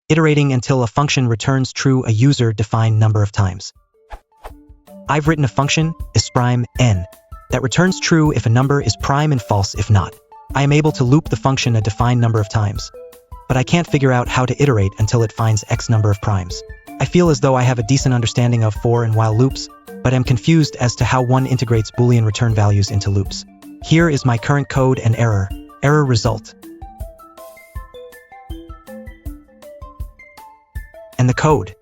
Iterating until a function returns true a user-defined number of times. I've written a function, isPrime n, that returns true if a number is prime and false if not. I am able to loop the function a defined number of times, but I can't figure out how to iterate until it finds x number of primes. I feel as though I have a decent understanding of for and while loops, but am confused as to how one integrates Boolean return values into loops. Here is my current code and error result. And the code.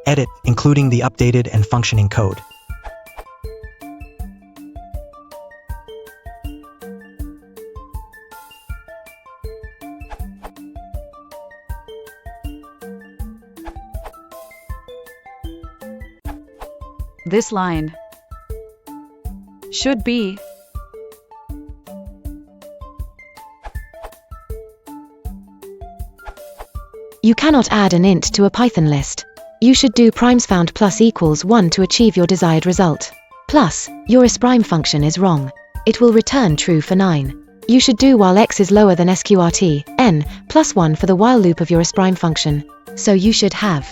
Edit, including the updated and functioning code. This line should be You cannot add an int to a Python list. You should do primesFound plus equals 1 to achieve your desired result. Plus, your isPrime function is wrong. It will return true for 9. You should do while x is lower than sqrt, n, plus 1 for the while loop of your isPrime function. So you should have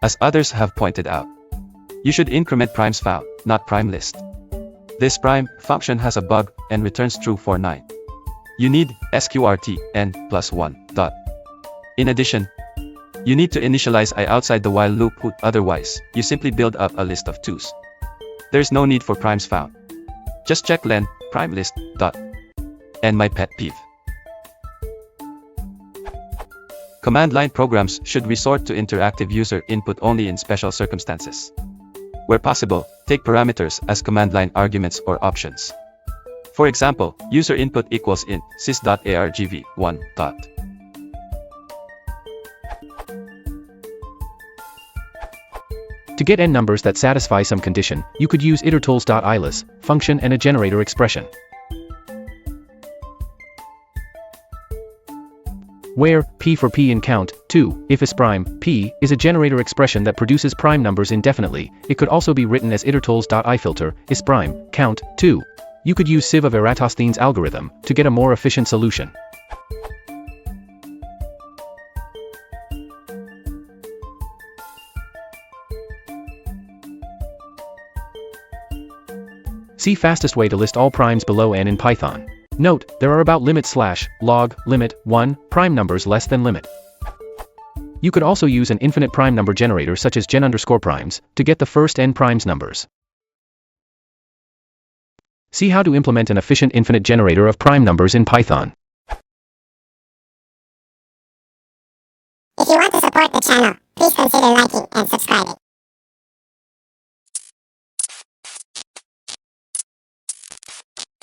As others have pointed out, you should increment primesFound, not primelist. This prime function has a bug and returns true for 9. You need sqrt n plus 1 dot. In addition, you need to initialize I outside the while loop, otherwise, you simply build up a list of 2s. There's no need for primesFound. Just check len primelist dot. And my pet peeve. Command line programs should resort to interactive user input only in special circumstances. Where possible, take parameters as command line arguments or options. For example, user input equals int sys.argv1 dot. To get n numbers that satisfy some condition, you could use itertools.ilis function and a generator expression. Where p for p in count 2, if isPrime p is a generator expression that produces prime numbers indefinitely, it could also be written as itertools.ifilter isPrime count 2. You could use sieve of Eratosthenes' algorithm to get a more efficient solution. See fastest way to list all primes below n in Python. Note, there are about limit/log limit 1 prime numbers less than limit. You could also use an infinite prime number generator such as gen_primes to get the first n primes numbers. See how to implement an efficient infinite generator of prime numbers in Python. If you want to support the channel, please consider liking and subscribing.